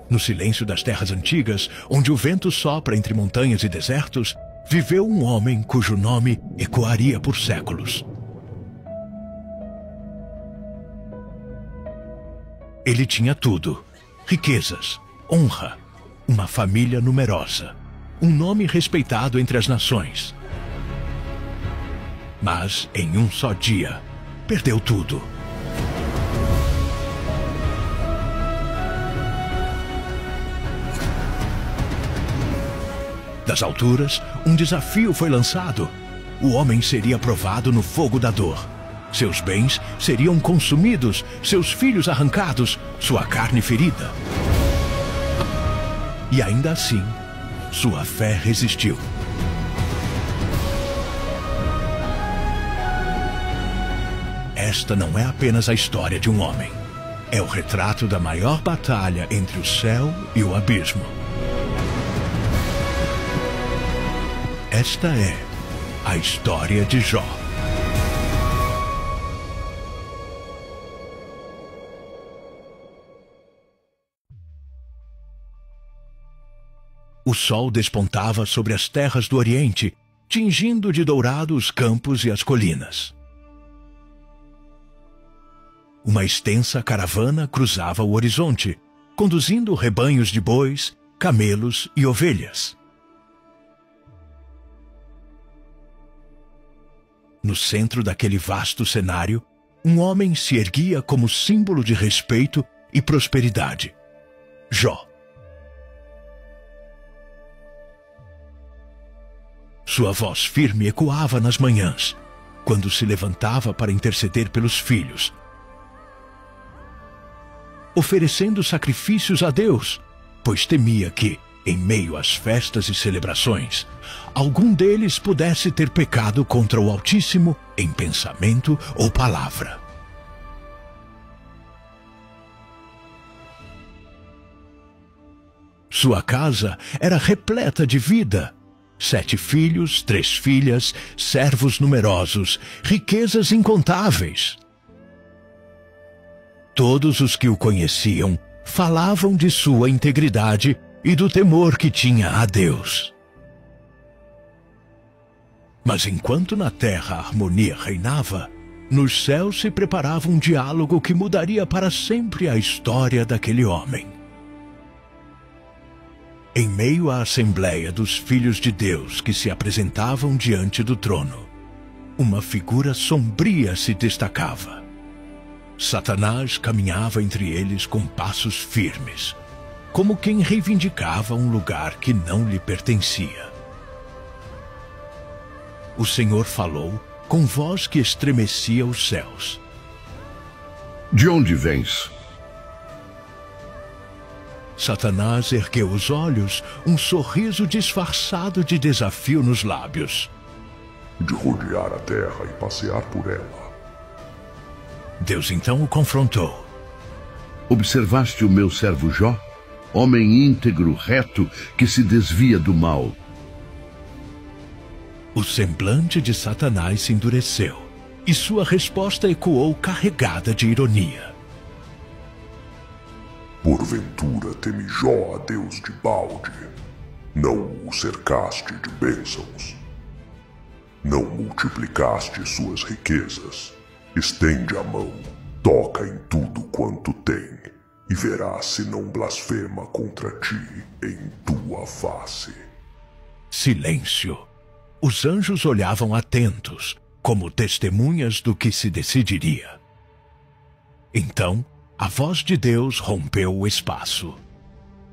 No silêncio das terras antigas, onde o vento sopra entre montanhas e desertos, viveu um homem cujo nome ecoaria por séculos. Ele tinha tudo: riquezas, honra, uma família numerosa, um nome respeitado entre as nações. Mas, em um só dia, perdeu tudo. Das alturas, um desafio foi lançado. O homem seria provado no fogo da dor. Seus bens seriam consumidos, seus filhos arrancados, sua carne ferida. E ainda assim, sua fé resistiu. Esta não é apenas a história de um homem. É o retrato da maior batalha entre o céu e o abismo. Esta é a história de Jó. O sol despontava sobre as terras do Oriente, tingindo de dourado os campos e as colinas. Uma extensa caravana cruzava o horizonte, conduzindo rebanhos de bois, camelos e ovelhas. No centro daquele vasto cenário, um homem se erguia como símbolo de respeito e prosperidade: Jó. Sua voz firme ecoava nas manhãs, quando se levantava para interceder pelos filhos, oferecendo sacrifícios a Deus, pois temia que, em meio às festas e celebrações, algum deles pudesse ter pecado contra o Altíssimo em pensamento ou palavra. Sua casa era repleta de vida: 7 filhos, 3 filhas, servos numerosos, riquezas incontáveis. Todos os que o conheciam falavam de sua integridade e do temor que tinha a Deus. Mas enquanto na terra a harmonia reinava, nos céus se preparava um diálogo que mudaria para sempre a história daquele homem. Em meio à assembleia dos filhos de Deus que se apresentavam diante do trono, uma figura sombria se destacava. Satanás caminhava entre eles com passos firmes, como quem reivindicava um lugar que não lhe pertencia. O Senhor falou com voz que estremecia os céus: De onde vens? Satanás ergueu os olhos, um sorriso disfarçado de desafio nos lábios. De rodear a terra e passear por ela. Deus então o confrontou. Observaste o meu servo Jó? Homem íntegro, reto, que se desvia do mal. O semblante de Satanás se endureceu, e sua resposta ecoou carregada de ironia. Porventura teme Jó a Deus de balde. Não o cercaste de bênçãos. Não multiplicaste suas riquezas. Estende a mão, toca em tudo quanto tem, e verás se não blasfema contra ti em tua face. Silêncio. Os anjos olhavam atentos, como testemunhas do que se decidiria. Então, a voz de Deus rompeu o espaço.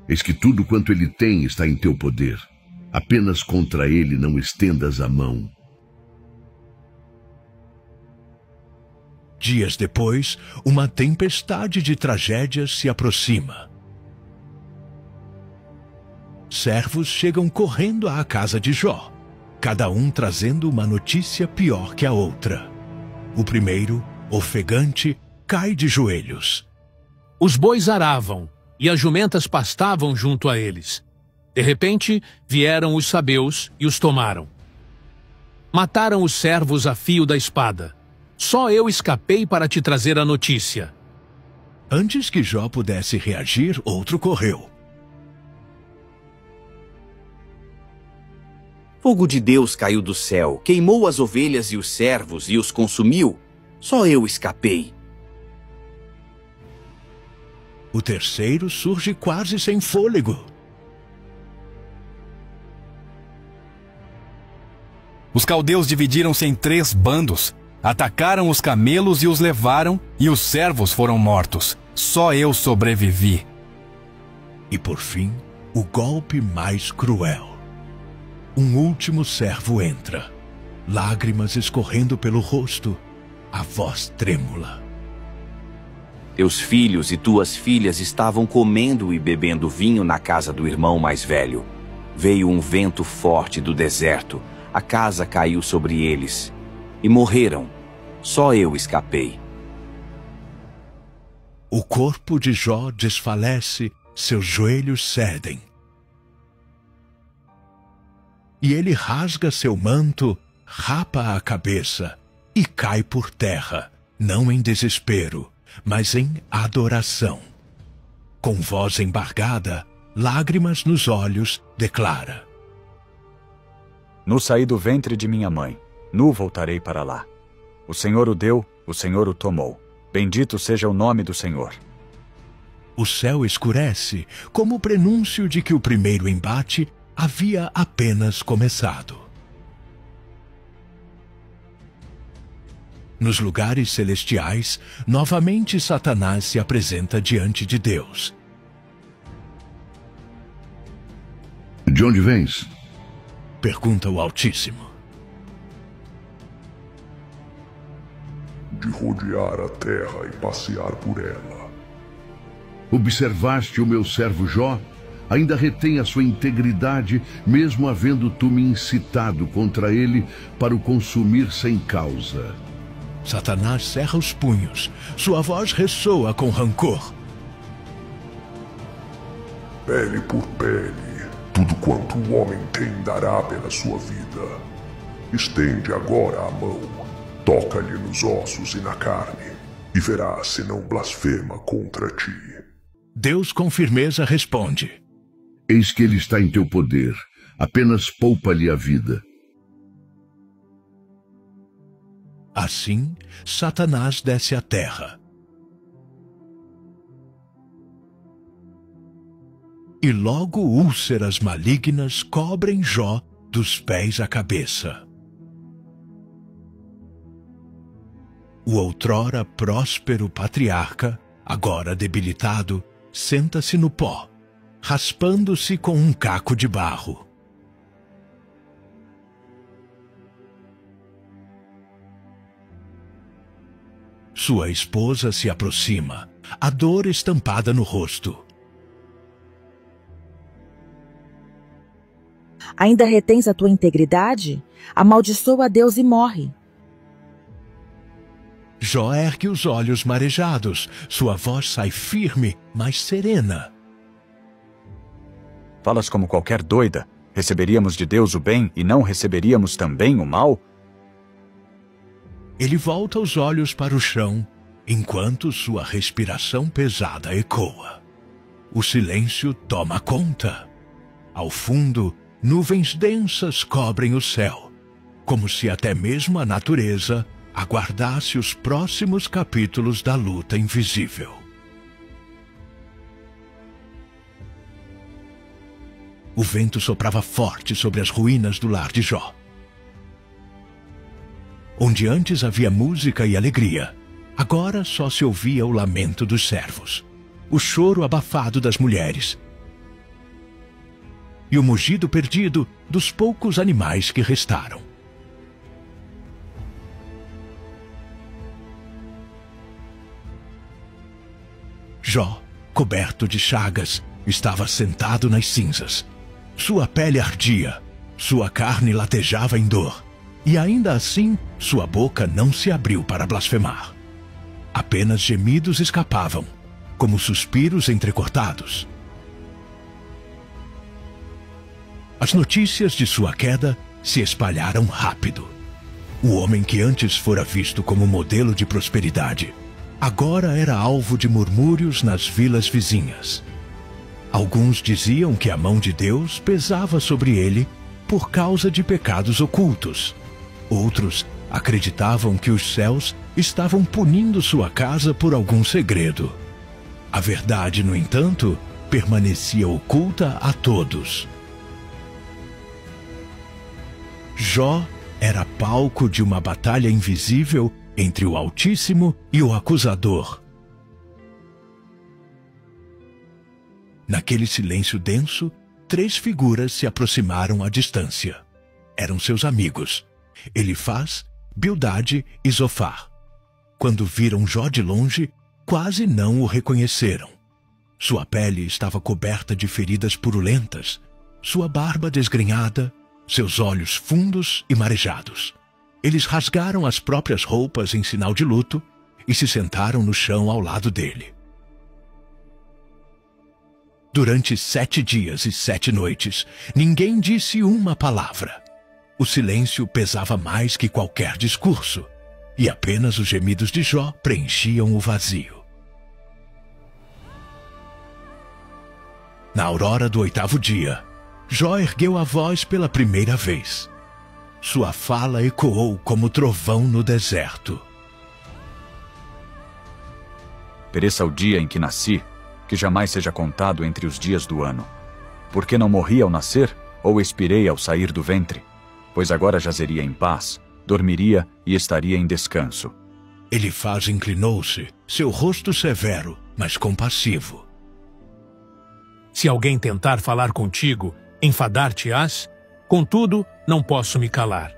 Eis que tudo quanto ele tem está em teu poder. Apenas contra ele não estendas a mão. Dias depois, uma tempestade de tragédias se aproxima. Servos chegam correndo à casa de Jó, cada um trazendo uma notícia pior que a outra. O primeiro, ofegante, cai de joelhos. Os bois aravam, e as jumentas pastavam junto a eles. De repente, vieram os sabeus e os tomaram. Mataram os servos a fio da espada. Só eu escapei para te trazer a notícia. Antes que Jó pudesse reagir, outro correu. Fogo de Deus caiu do céu, queimou as ovelhas e os servos e os consumiu. Só eu escapei. O terceiro surge quase sem fôlego. Os caldeus dividiram-se em 3 bandos. Atacaram os camelos e os levaram, e os servos foram mortos. Só eu sobrevivi. E por fim, o golpe mais cruel. Um último servo entra, lágrimas escorrendo pelo rosto, a voz trêmula. Teus filhos e tuas filhas estavam comendo e bebendo vinho na casa do irmão mais velho. Veio um vento forte do deserto, a casa caiu sobre eles, e morreram. Só eu escapei. O corpo de Jó desfalece, seus joelhos cedem. E ele rasga seu manto, rapa a cabeça e cai por terra, não em desespero, mas em adoração. Com voz embargada, lágrimas nos olhos, declara: Nu saí do ventre de minha mãe, nu voltarei para lá. O Senhor o deu, o Senhor o tomou. Bendito seja o nome do Senhor. O céu escurece, como o prenúncio de que o primeiro embate havia apenas começado. Nos lugares celestiais, novamente Satanás se apresenta diante de Deus. De onde vens? Pergunta o Altíssimo. De rodear a terra e passear por ela. Observaste o meu servo Jó? Ainda retém a sua integridade, mesmo havendo tu me incitado contra ele para o consumir sem causa. Satanás cerra os punhos. Sua voz ressoa com rancor. Pele por pele, tudo quanto o homem tem dará pela sua vida. Estende agora a mão, toca-lhe nos ossos e na carne, e verás se não blasfema contra ti. Deus com firmeza responde: Eis que ele está em teu poder, apenas poupa-lhe a vida. Assim, Satanás desce à terra. E logo úlceras malignas cobrem Jó dos pés à cabeça. O outrora próspero patriarca, agora debilitado, senta-se no pó, raspando-se com um caco de barro. Sua esposa se aproxima, a dor estampada no rosto. Ainda retens a tua integridade? Amaldiçoa a Deus e morre. Jó ergue os olhos marejados, sua voz sai firme, mas serena. Falas como qualquer doida. Receberíamos de Deus o bem e não receberíamos também o mal? Ele volta os olhos para o chão, enquanto sua respiração pesada ecoa. O silêncio toma conta. Ao fundo, nuvens densas cobrem o céu, como se até mesmo a natureza aguardasse os próximos capítulos da luta invisível. O vento soprava forte sobre as ruínas do lar de Jó. Onde antes havia música e alegria, agora só se ouvia o lamento dos servos, o choro abafado das mulheres e o mugido perdido dos poucos animais que restaram. Jó, coberto de chagas, estava sentado nas cinzas. Sua pele ardia, sua carne latejava em dor. E ainda assim, sua boca não se abriu para blasfemar. Apenas gemidos escapavam, como suspiros entrecortados. As notícias de sua queda se espalharam rápido. O homem que antes fora visto como modelo de prosperidade, agora era alvo de murmúrios nas vilas vizinhas. Alguns diziam que a mão de Deus pesava sobre ele por causa de pecados ocultos. Outros acreditavam que os céus estavam punindo sua casa por algum segredo. A verdade, no entanto, permanecia oculta a todos. Jó era palco de uma batalha invisível entre o Altíssimo e o acusador. Naquele silêncio denso, 3 figuras se aproximaram à distância. Eram seus amigos, Elifaz, Bildade e Zofar. Quando viram Jó de longe, quase não o reconheceram. Sua pele estava coberta de feridas purulentas, sua barba desgrenhada, seus olhos fundos e marejados. Eles rasgaram as próprias roupas em sinal de luto e se sentaram no chão ao lado dele. Durante 7 dias e 7 noites, ninguém disse uma palavra. O silêncio pesava mais que qualquer discurso, e apenas os gemidos de Jó preenchiam o vazio. Na aurora do 8º dia, Jó ergueu a voz pela primeira vez. Sua fala ecoou como trovão no deserto. Pereça o dia em que nasci, que jamais seja contado entre os dias do ano. Porque não morri ao nascer, ou expirei ao sair do ventre? Pois agora jazeria em paz, dormiria e estaria em descanso. Elifaz inclinou-se, seu rosto severo, mas compassivo. Se alguém tentar falar contigo, enfadar-te-ás? Contudo, não posso me calar.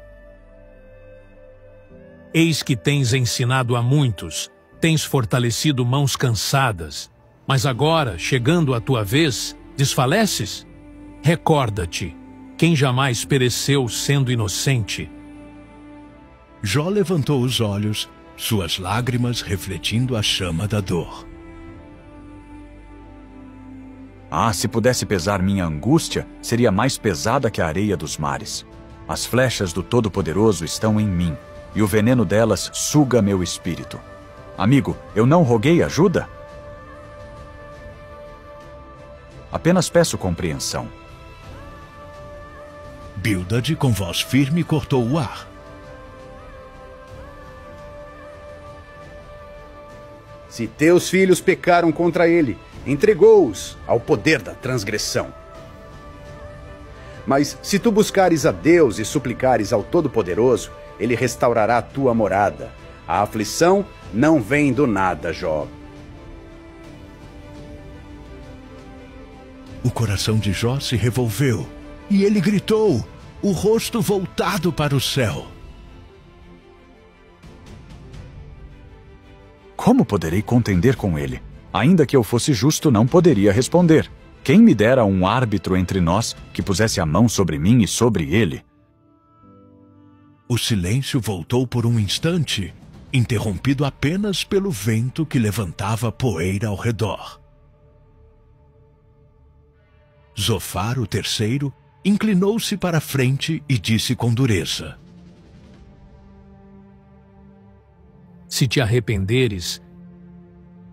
Eis que tens ensinado a muitos, tens fortalecido mãos cansadas, mas agora, chegando a tua vez, desfaleces? Recorda-te, quem jamais pereceu sendo inocente? Jó levantou os olhos, suas lágrimas refletindo a chama da dor. Ah, se pudesse pesar minha angústia, seria mais pesada que a areia dos mares. As flechas do Todo-Poderoso estão em mim, e o veneno delas suga meu espírito. Amigo, eu não roguei ajuda? Apenas peço compreensão. Bildade, com voz firme, cortou o ar. Se teus filhos pecaram contra ele, entregou-os ao poder da transgressão. Mas se tu buscares a Deus e suplicares ao Todo-Poderoso, ele restaurará a tua morada. A aflição não vem do nada, Jó. O coração de Jó se revolveu, e ele gritou, o rosto voltado para o céu. Como poderei contender com ele? Ainda que eu fosse justo, não poderia responder. Quem me dera um árbitro entre nós que pusesse a mão sobre mim e sobre ele? O silêncio voltou por um instante, interrompido apenas pelo vento que levantava poeira ao redor. Zofar, o terceiro, inclinou-se para a frente e disse com dureza: Se te arrependeres,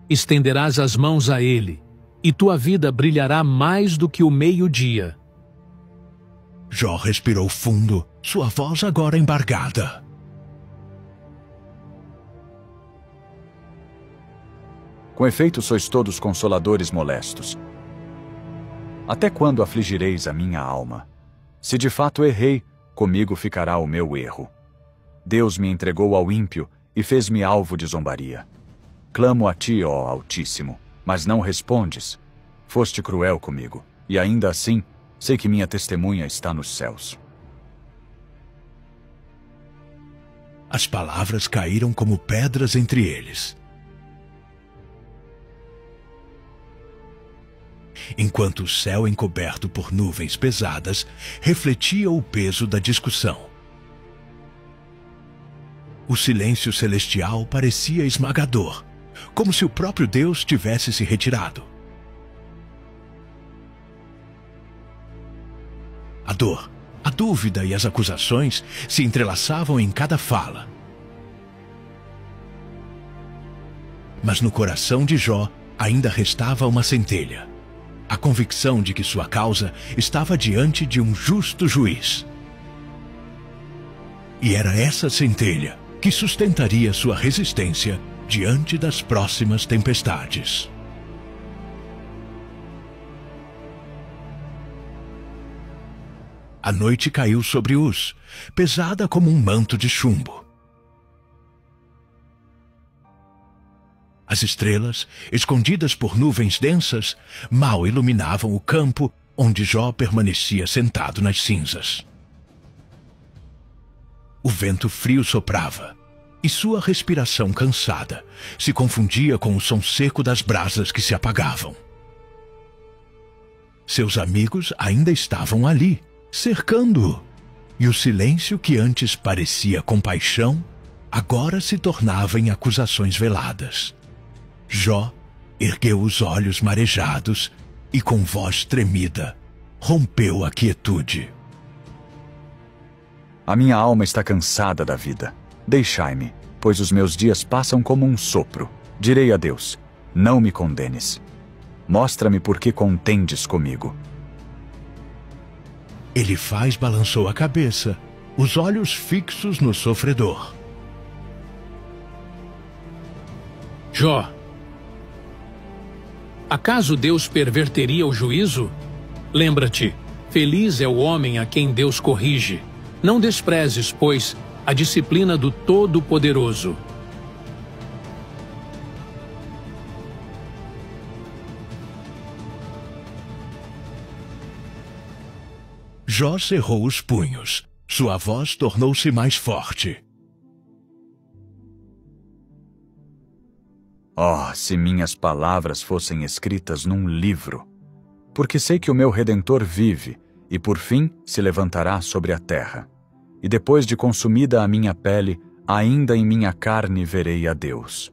estenderás as mãos a ele, e tua vida brilhará mais do que o meio-dia. Jó respirou fundo, sua voz agora embargada. Com efeito, sois todos consoladores molestos. Até quando afligireis a minha alma? Se de fato errei, comigo ficará o meu erro. Deus me entregou ao ímpio e fez-me alvo de zombaria. Clamo a ti, ó Altíssimo, mas não respondes. Foste cruel comigo, e ainda assim, sei que minha testemunha está nos céus. As palavras caíram como pedras entre eles. Enquanto o céu encoberto por nuvens pesadas refletia o peso da discussão. O silêncio celestial parecia esmagador, como se o próprio Deus tivesse se retirado. A dor, a dúvida e as acusações se entrelaçavam em cada fala. Mas no coração de Jó ainda restava uma centelha. A convicção de que sua causa estava diante de um justo juiz. E era essa centelha que sustentaria sua resistência diante das próximas tempestades. A noite caiu sobre Uz, pesada como um manto de chumbo. As estrelas, escondidas por nuvens densas, mal iluminavam o campo onde Jó permanecia sentado nas cinzas. O vento frio soprava, e sua respiração cansada se confundia com o som seco das brasas que se apagavam. Seus amigos ainda estavam ali, cercando-o, e o silêncio que antes parecia compaixão, agora se tornava em acusações veladas. Jó ergueu os olhos marejados e, com voz tremida, rompeu a quietude. A minha alma está cansada da vida. Deixai-me, pois os meus dias passam como um sopro. Direi a Deus, não me condenes. Mostra-me por que contendes comigo. Elifaz balançou a cabeça, os olhos fixos no sofredor. Jó, acaso Deus perverteria o juízo? Lembra-te, feliz é o homem a quem Deus corrige. Não desprezes, pois, a disciplina do Todo-Poderoso. Jó cerrou os punhos. Sua voz tornou-se mais forte. Oh, se minhas palavras fossem escritas num livro! Porque sei que o meu Redentor vive, e por fim se levantará sobre a terra. E depois de consumida a minha pele, ainda em minha carne verei a Deus.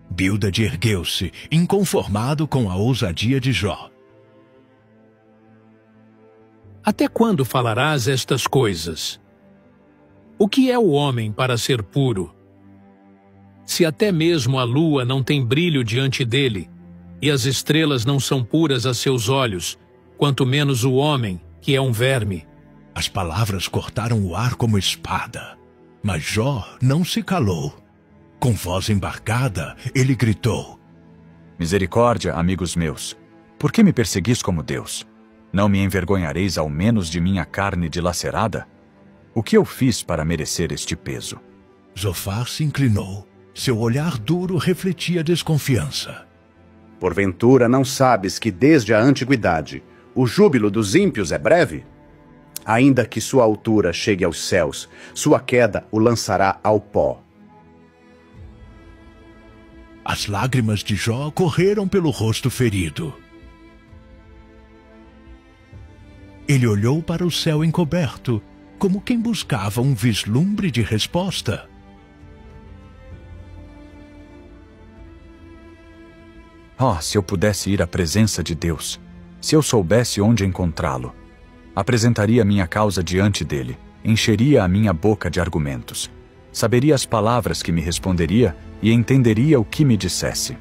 Bildad ergueu-se, inconformado com a ousadia de Jó. Até quando falarás estas coisas? O que é o homem para ser puro? Se até mesmo a lua não tem brilho diante dele, e as estrelas não são puras a seus olhos, quanto menos o homem, que é um verme. As palavras cortaram o ar como espada, mas Jó não se calou. Com voz embargada, ele gritou: Misericórdia, amigos meus, por que me perseguis como Deus? Não me envergonhareis ao menos de minha carne dilacerada? O que eu fiz para merecer este peso? Zofar se inclinou. Seu olhar duro refletia desconfiança. Porventura não sabes que desde a antiguidade o júbilo dos ímpios é breve? Ainda que sua altura chegue aos céus, sua queda o lançará ao pó. As lágrimas de Jó correram pelo rosto ferido. Ele olhou para o céu encoberto, como quem buscava um vislumbre de resposta. Oh, se eu pudesse ir à presença de Deus, se eu soubesse onde encontrá-lo, apresentaria minha causa diante dele, encheria a minha boca de argumentos, saberia as palavras que me responderia e entenderia o que me dissesse.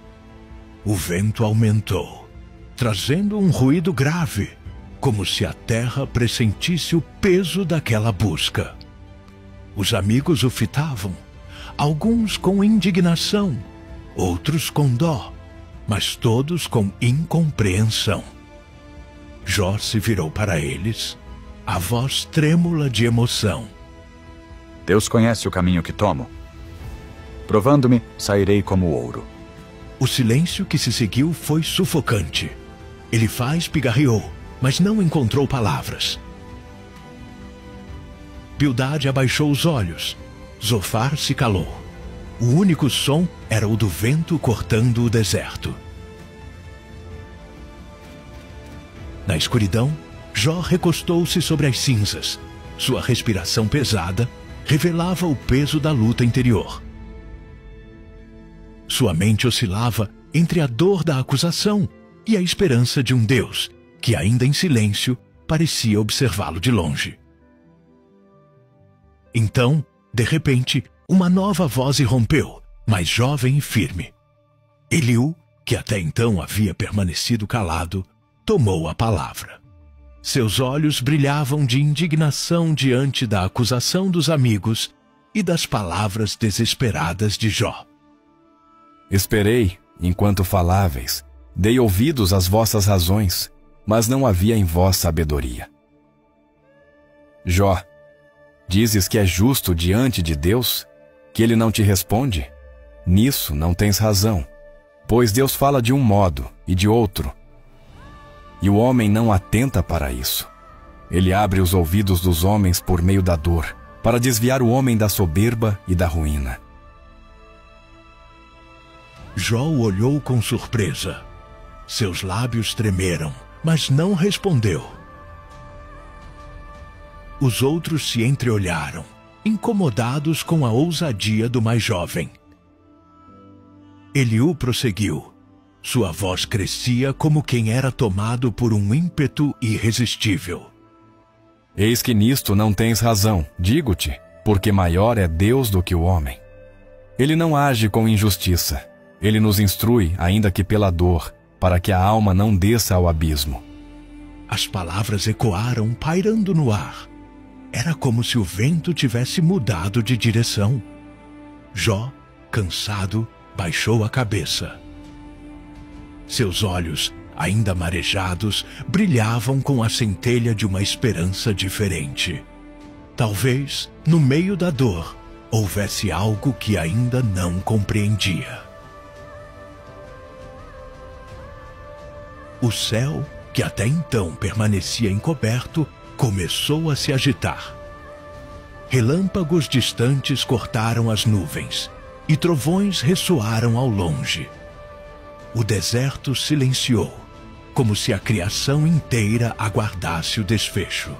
O vento aumentou, trazendo um ruído grave, como se a terra pressentisse o peso daquela busca. Os amigos o fitavam, alguns com indignação, outros com dó, mas todos com incompreensão. Jó se virou para eles, a voz trêmula de emoção. Deus conhece o caminho que tomo. Provando-me, sairei como ouro. O silêncio que se seguiu foi sufocante. Elifaz pigarreou, mas não encontrou palavras. Bildad abaixou os olhos. Zofar se calou. O único som era o do vento cortando o deserto. Na escuridão, Jó recostou-se sobre as cinzas. Sua respiração pesada revelava o peso da luta interior. Sua mente oscilava entre a dor da acusação e a esperança de um Deus que, ainda em silêncio, parecia observá-lo de longe. Então, de repente, uma nova voz irrompeu, mais jovem e firme. Eliú, que até então havia permanecido calado, tomou a palavra. Seus olhos brilhavam de indignação diante da acusação dos amigos e das palavras desesperadas de Jó. Esperei, enquanto faláveis, dei ouvidos às vossas razões, mas não havia em vós sabedoria. Jó, dizes que é justo diante de Deus, que ele não te responde? Nisso não tens razão, pois Deus fala de um modo e de outro, e o homem não atenta para isso. Ele abre os ouvidos dos homens por meio da dor, para desviar o homem da soberba e da ruína. Jó o olhou com surpresa. Seus lábios tremeram, mas não respondeu. Os outros se entreolharam, incomodados com a ousadia do mais jovem. Eliú prosseguiu. Sua voz crescia como quem era tomado por um ímpeto irresistível. Eis que nisto não tens razão, digo-te, porque maior é Deus do que o homem. Ele não age com injustiça. Ele nos instrui, ainda que pela dor, para que a alma não desça ao abismo. As palavras ecoaram, pairando no ar. Era como se o vento tivesse mudado de direção. Jó, cansado, baixou a cabeça. Seus olhos, ainda marejados, brilhavam com a centelha de uma esperança diferente. Talvez, no meio da dor, houvesse algo que ainda não compreendia. O céu, que até então permanecia encoberto, começou a se agitar. Relâmpagos distantes cortaram as nuvens, e trovões ressoaram ao longe. O deserto silenciou, como se a criação inteira aguardasse o desfecho.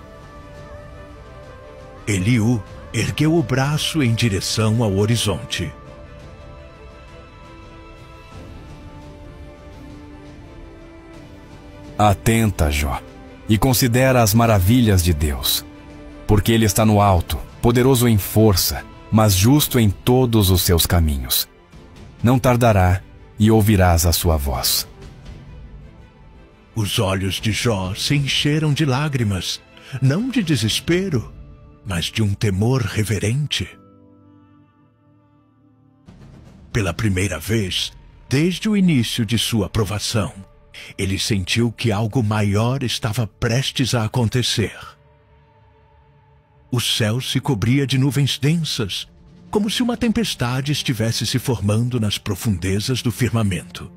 Eliú ergueu o braço em direção ao horizonte. Atenta, Jó, e considera as maravilhas de Deus, porque Ele está no alto, poderoso em força, mas justo em todos os seus caminhos. Não tardará, e ouvirás a sua voz. Os olhos de Jó se encheram de lágrimas, não de desespero, mas de um temor reverente. Pela primeira vez, desde o início de sua provação, ele sentiu que algo maior estava prestes a acontecer. O céu se cobria de nuvens densas, como se uma tempestade estivesse se formando nas profundezas do firmamento.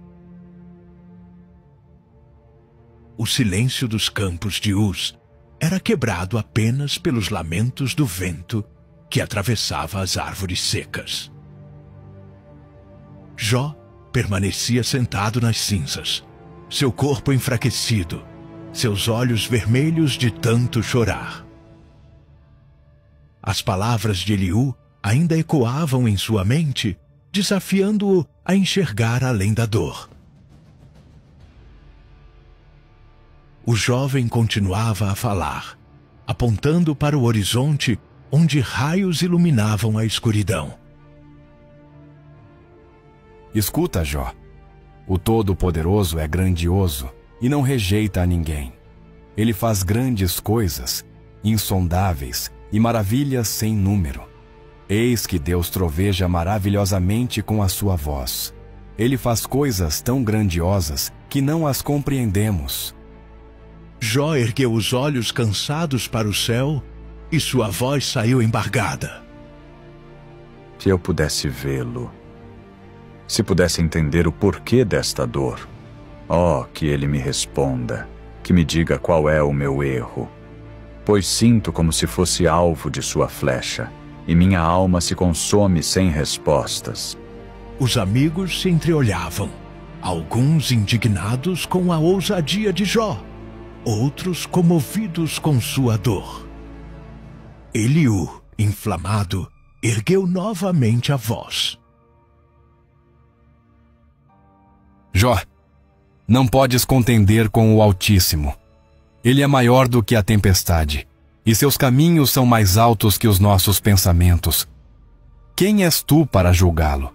O silêncio dos campos de Uz era quebrado apenas pelos lamentos do vento que atravessava as árvores secas. Jó permanecia sentado nas cinzas, seu corpo enfraquecido, seus olhos vermelhos de tanto chorar. As palavras de Eliú ainda ecoavam em sua mente, desafiando-o a enxergar além da dor. O jovem continuava a falar, apontando para o horizonte onde raios iluminavam a escuridão. Escuta, Jó. O Todo-Poderoso é grandioso e não rejeita a ninguém. Ele faz grandes coisas, insondáveis e maravilhas sem número. Eis que Deus troveja maravilhosamente com a sua voz. Ele faz coisas tão grandiosas que não as compreendemos. Jó ergueu os olhos cansados para o céu e sua voz saiu embargada. Se eu pudesse vê-lo, se pudesse entender o porquê desta dor, que ele me responda, que me diga qual é o meu erro, pois sinto como se fosse alvo de sua flecha, e minha alma se consome sem respostas. Os amigos se entreolhavam, alguns indignados com a ousadia de Jó, outros comovidos com sua dor. Eliú, inflamado, ergueu novamente a voz. Jó, não podes contender com o Altíssimo. Ele é maior do que a tempestade, e seus caminhos são mais altos que os nossos pensamentos. Quem és tu para julgá-lo?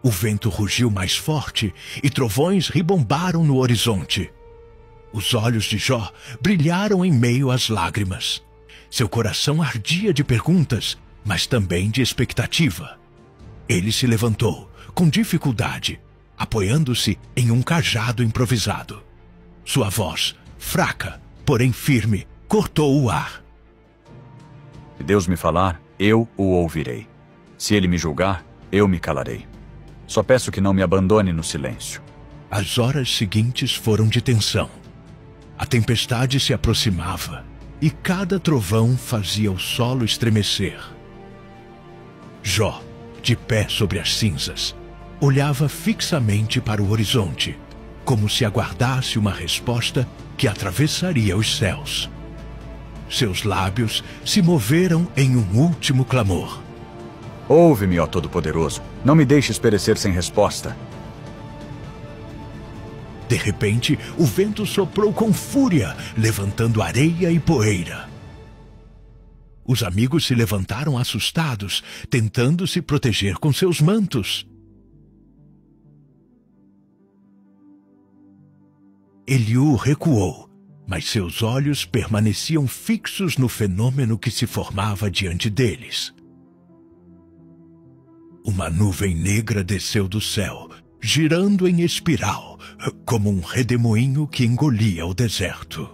O vento rugiu mais forte e trovões ribombaram no horizonte. Os olhos de Jó brilharam em meio às lágrimas. Seu coração ardia de perguntas, mas também de expectativa. Ele se levantou, com dificuldade, apoiando-se em um cajado improvisado. Sua voz, fraca, porém firme, cortou o ar. Se Deus me falar, eu o ouvirei. Se ele me julgar, eu me calarei. Só peço que não me abandone no silêncio. As horas seguintes foram de tensão. A tempestade se aproximava e cada trovão fazia o solo estremecer. Jó, de pé sobre as cinzas, olhava fixamente para o horizonte, como se aguardasse uma resposta que atravessaria os céus. Seus lábios se moveram em um último clamor. Ouve-me, ó Todo-Poderoso. Não me deixes perecer sem resposta. De repente, o vento soprou com fúria, levantando areia e poeira. Os amigos se levantaram assustados, tentando se proteger com seus mantos. Eliú recuou, mas seus olhos permaneciam fixos no fenômeno que se formava diante deles. Uma nuvem negra desceu do céu, girando em espiral, como um redemoinho que engolia o deserto.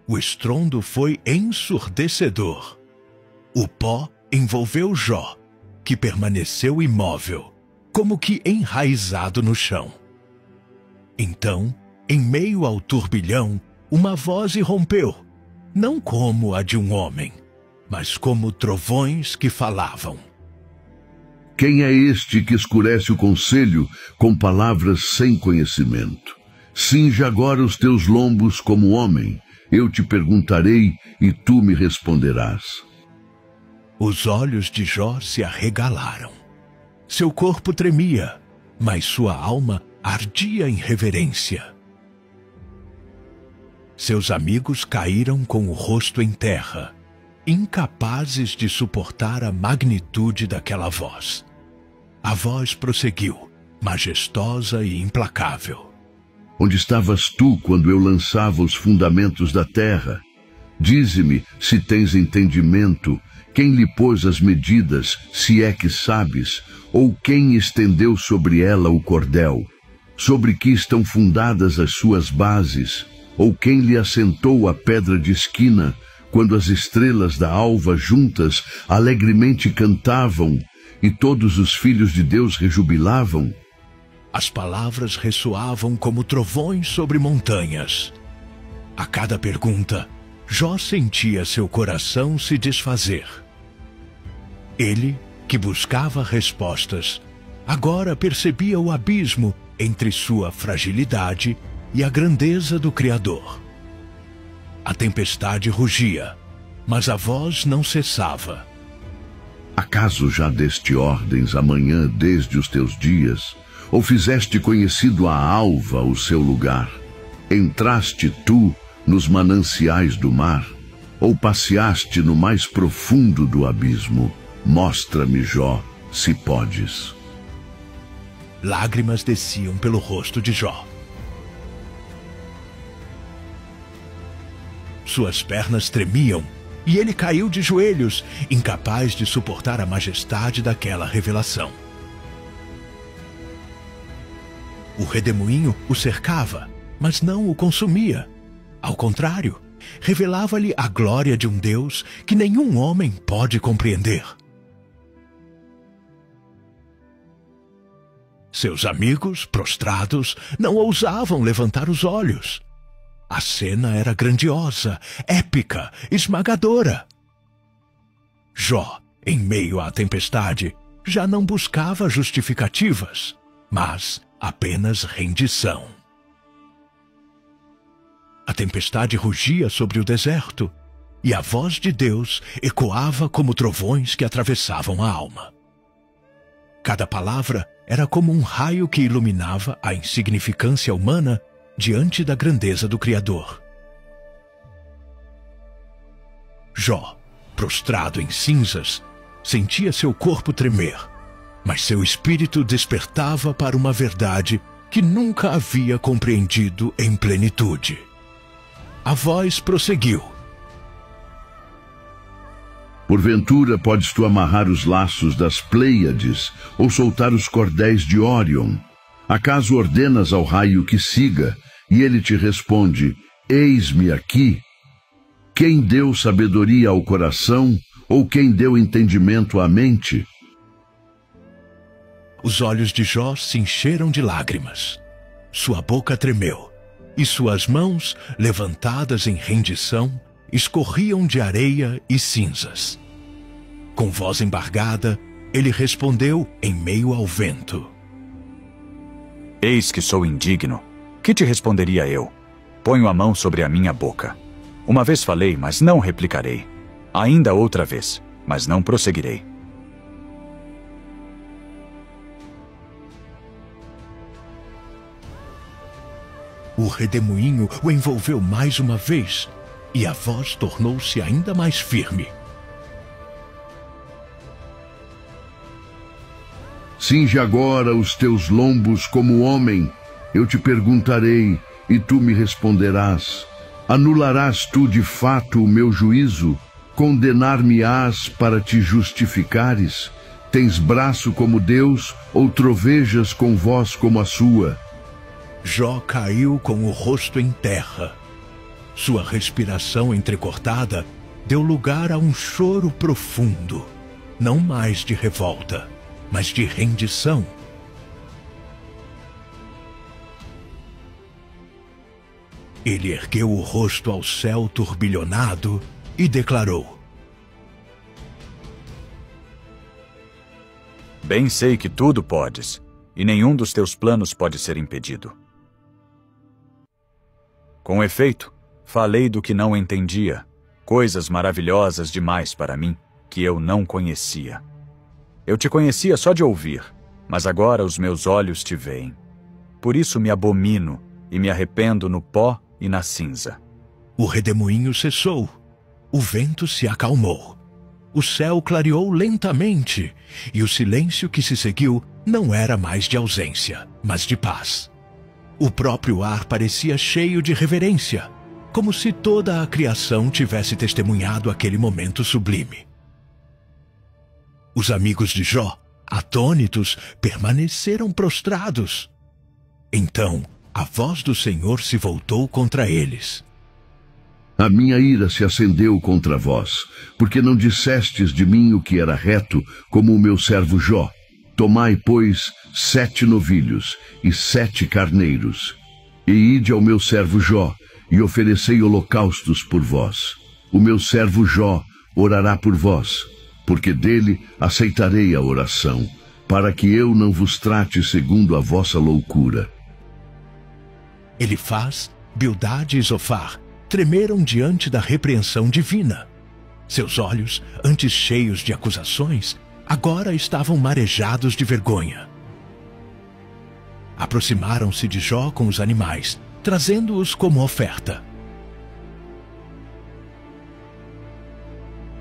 O estrondo foi ensurdecedor. O pó envolveu Jó, que permaneceu imóvel, como que enraizado no chão. Então, em meio ao turbilhão, uma voz irrompeu, não como a de um homem, mas como trovões que falavam. Quem é este que escurece o conselho com palavras sem conhecimento? Cinge agora os teus lombos como homem. Eu te perguntarei e tu me responderás. Os olhos de Jó se arregalaram. Seu corpo tremia, mas sua alma ardia em reverência. Seus amigos caíram com o rosto em terra, incapazes de suportar a magnitude daquela voz. A voz prosseguiu, majestosa e implacável. Onde estavas tu quando eu lançava os fundamentos da terra? Dize-me, se tens entendimento, quem lhe pôs as medidas, se é que sabes, ou quem estendeu sobre ela o cordel? Sobre que estão fundadas as suas bases? Ou quem lhe assentou a pedra de esquina, quando as estrelas da alva juntas alegremente cantavam, e todos os filhos de Deus rejubilavam? As palavras ressoavam como trovões sobre montanhas. A cada pergunta, Jó sentia seu coração se desfazer. Ele, que buscava respostas, agora percebia o abismo entre sua fragilidade e a grandeza do Criador. A tempestade rugia, mas a voz não cessava. Acaso já deste ordens amanhã desde os teus dias? Ou fizeste conhecido a alva o seu lugar? Entraste tu nos mananciais do mar? Ou passeaste no mais profundo do abismo? Mostra-me, Jó, se podes. Lágrimas desciam pelo rosto de Jó. Suas pernas tremiam e ele caiu de joelhos, incapaz de suportar a majestade daquela revelação. O redemoinho o cercava, mas não o consumia. Ao contrário, revelava-lhe a glória de um Deus que nenhum homem pode compreender. Seus amigos, prostrados, não ousavam levantar os olhos. A cena era grandiosa, épica, esmagadora. Jó, em meio à tempestade, já não buscava justificativas, mas apenas rendição. A tempestade rugia sobre o deserto, e a voz de Deus ecoava como trovões que atravessavam a alma. Cada palavra era como um raio que iluminava a insignificância humana diante da grandeza do Criador. Jó, prostrado em cinzas, sentia seu corpo tremer, mas seu espírito despertava para uma verdade que nunca havia compreendido em plenitude. A voz prosseguiu. Porventura podes tu amarrar os laços das Pleiades ou soltar os cordéis de Órion? Acaso ordenas ao raio que siga, e ele te responde, eis-me aqui? Quem deu sabedoria ao coração, ou quem deu entendimento à mente? Os olhos de Jó se encheram de lágrimas. Sua boca tremeu, e suas mãos, levantadas em rendição, escorriam de areia e cinzas. Com voz embargada, ele respondeu em meio ao vento. Eis que sou indigno. Que te responderia eu? Ponho a mão sobre a minha boca. Uma vez falei, mas não replicarei. Ainda outra vez, mas não prosseguirei. O redemoinho o envolveu mais uma vez, e a voz tornou-se ainda mais firme. Cinge agora os teus lombos como homem. Eu te perguntarei, e tu me responderás. Anularás tu de fato o meu juízo? Condenar-me-ás para te justificares? Tens braço como Deus, ou trovejas com voz como a sua? Jó caiu com o rosto em terra. Sua respiração entrecortada deu lugar a um choro profundo, não mais de revolta, mas de rendição. Ele ergueu o rosto ao céu turbilhonado e declarou: Bem sei que tudo podes, e nenhum dos teus planos pode ser impedido. Com efeito, falei do que não entendia, coisas maravilhosas demais para mim, que eu não conhecia. Eu te conhecia só de ouvir, mas agora os meus olhos te veem. Por isso me abomino e me arrependo no pó e na cinza. O redemoinho cessou, o vento se acalmou, o céu clareou lentamente, e o silêncio que se seguiu não era mais de ausência, mas de paz. O próprio ar parecia cheio de reverência, como se toda a criação tivesse testemunhado aquele momento sublime. Os amigos de Jó, atônitos, permaneceram prostrados. Então, a voz do Senhor se voltou contra eles. A minha ira se acendeu contra vós, porque não dissestes de mim o que era reto, como o meu servo Jó. Tomai, pois, 7 novilhos e 7 carneiros, e ide ao meu servo Jó, e oferecei holocaustos por vós. O meu servo Jó orará por vós, porque dele aceitarei a oração, para que eu não vos trate segundo a vossa loucura. Elifaz, Bildade e Zofar tremeram diante da repreensão divina. Seus olhos, antes cheios de acusações, agora estavam marejados de vergonha. Aproximaram-se de Jó com os animais, trazendo-os como oferta.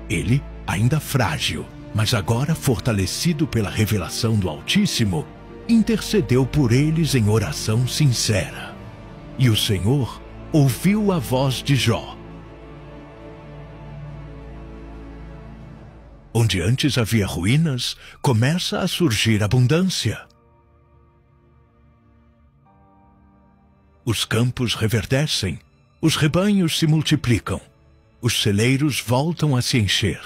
Ele, ainda frágil, mas agora fortalecido pela revelação do Altíssimo, intercedeu por eles em oração sincera. E o Senhor ouviu a voz de Jó. Onde antes havia ruínas, começa a surgir abundância. Os campos reverdecem, os rebanhos se multiplicam, os celeiros voltam a se encher.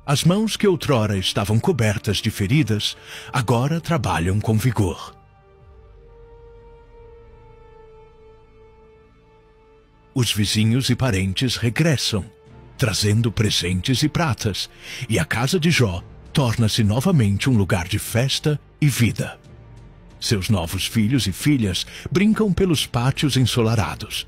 As mãos que outrora estavam cobertas de feridas, agora trabalham com vigor. Os vizinhos e parentes regressam, trazendo presentes e pratas, e a casa de Jó torna-se novamente um lugar de festa e vida. Seus novos filhos e filhas brincam pelos pátios ensolarados.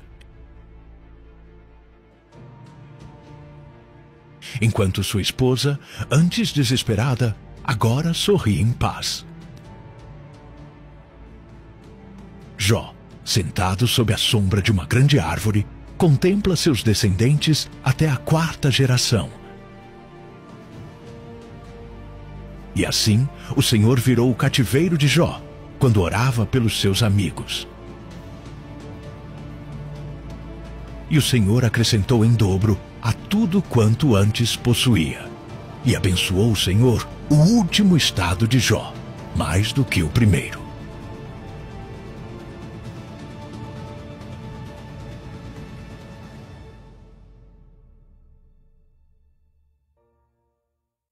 Enquanto sua esposa, antes desesperada, agora sorri em paz. Jó, sentado sob a sombra de uma grande árvore, contempla seus descendentes até a 4ª geração. E assim, o Senhor virou o cativeiro de Jó, quando orava pelos seus amigos. E o Senhor acrescentou em dobro a tudo quanto antes possuía. E abençoou o Senhor o último estado de Jó, mais do que o primeiro.